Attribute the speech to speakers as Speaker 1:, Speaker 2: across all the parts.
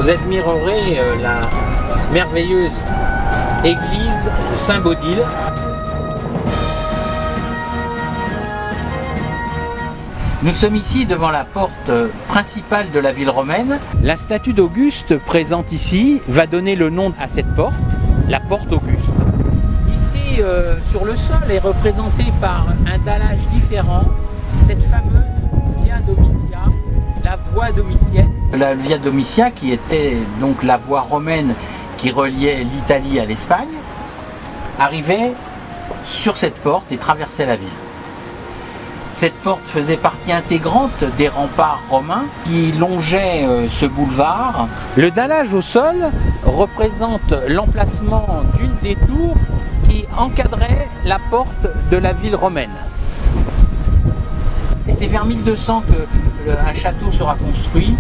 Speaker 1: vous admirerez la merveilleuse église de Saint-Baudile. Nous sommes ici devant la porte principale de la ville romaine. La statue d'Auguste présente ici va donner le nom à cette porte, la porte Auguste. Ici, sur le sol, est représenté par un dallage différent cette fameuse Via Domitia, la voie domitienne. La Via Domitia qui était donc la voie romaine qui reliait l'Italie à l'Espagne, arrivait sur cette porte et traversait la ville. Cette porte faisait partie intégrante des remparts romains qui longeaient ce boulevard. Le dallage au sol représente l'emplacement d'une des tours qui encadrait la porte de la ville romaine. Et c'est vers 1200 que un château sera construit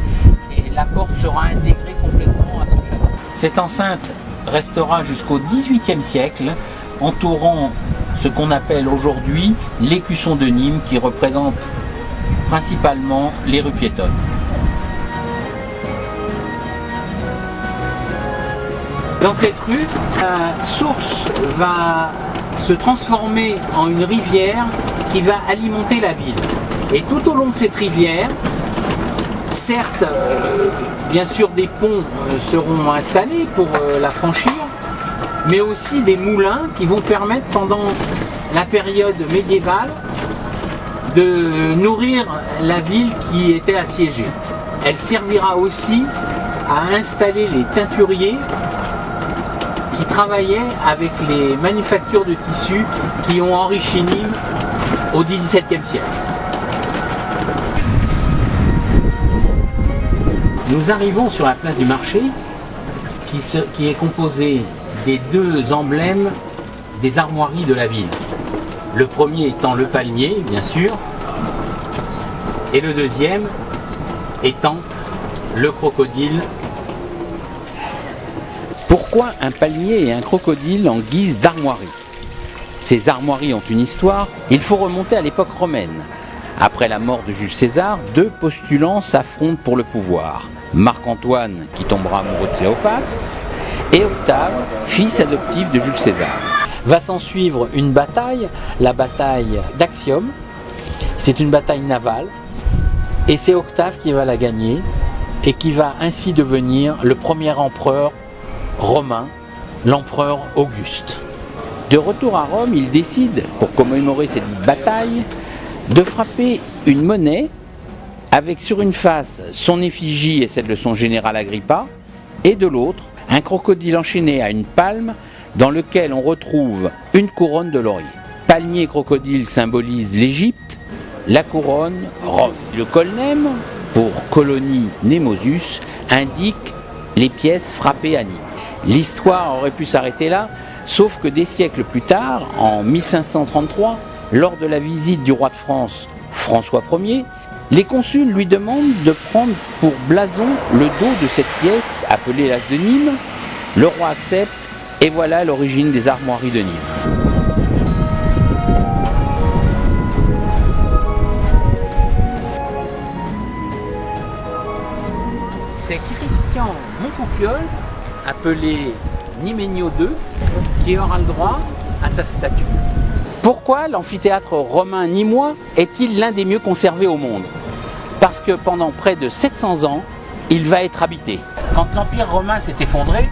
Speaker 1: et la porte sera intégrée complètement à ce château. Cette enceinte restera jusqu'au XVIIIe siècle, entourant ce qu'on appelle aujourd'hui l'écusson de Nîmes, qui représente principalement les rues piétonnes. Dans cette rue, la source va se transformer en une rivière qui va alimenter la ville. Et tout au long de cette rivière, certes, bien sûr des ponts seront installés pour la franchir, mais aussi des moulins qui vont permettre pendant la période médiévale de nourrir la ville qui était assiégée. Elle servira aussi à installer les teinturiers qui travaillaient avec les manufactures de tissus qui ont enrichi Nîmes au XVIIe siècle. Nous arrivons sur la place du marché qui est composée des deux emblèmes des armoiries de la ville. Le premier étant le palmier, bien sûr, et le deuxième étant le crocodile. Pourquoi un palmier et un crocodile en guise d'armoirie? Ces armoiries ont une histoire, il faut remonter à l'époque romaine. Après la mort de Jules César, deux postulants s'affrontent pour le pouvoir. Marc-Antoine, qui tombera amoureux de Cléopâtre, et Octave, fils adoptif de Jules César. Va s'en suivre une bataille, la bataille d'Actium. C'est une bataille navale, et c'est Octave qui va la gagner, et qui va ainsi devenir le premier empereur romain, l'empereur Auguste. De retour à Rome, il décide, pour commémorer cette bataille, de frapper une monnaie avec sur une face son effigie et celle de son général Agrippa, et de l'autre, un crocodile enchaîné à une palme dans lequel on retrouve une couronne de laurier. Palmier et crocodile symbolisent l'Égypte, la couronne Rome. Le colnem, pour colonie Nemosus, indique les pièces frappées à Nîmes. L'histoire aurait pu s'arrêter là, sauf que des siècles plus tard, en 1533, lors de la visite du roi de France, François Ier, les consuls lui demandent de prendre pour blason le dos de cette pièce appelée l'As de Nîmes. Le roi accepte et voilà l'origine des armoiries de Nîmes. C'est Christian Moncouquiole, appelé Niménio II, qui aura le droit à sa statue. Pourquoi l'amphithéâtre romain nîmois est-il l'un des mieux conservés au monde? Parce que pendant près de 700 ans, il va être habité. Quand l'Empire romain s'est effondré,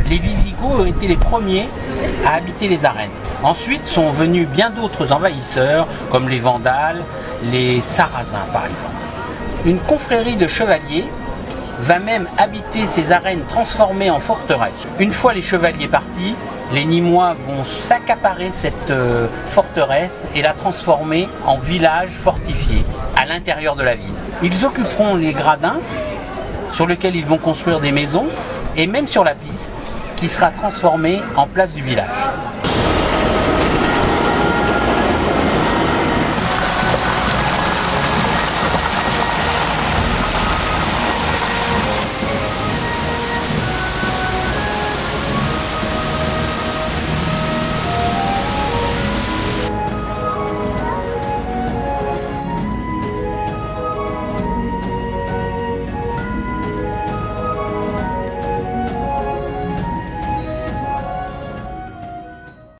Speaker 1: les Visigoths ont été les premiers à habiter les arènes. Ensuite sont venus bien d'autres envahisseurs, comme les Vandales, les Sarrasins par exemple. Une confrérie de chevaliers va même habiter ces arènes transformées en forteresses. Une fois les chevaliers partis, les Nîmois vont s'accaparer cette forteresse et la transformer en village fortifié à l'intérieur de la ville. Ils occuperont les gradins sur lesquels ils vont construire des maisons et même sur la piste qui sera transformée en place du village.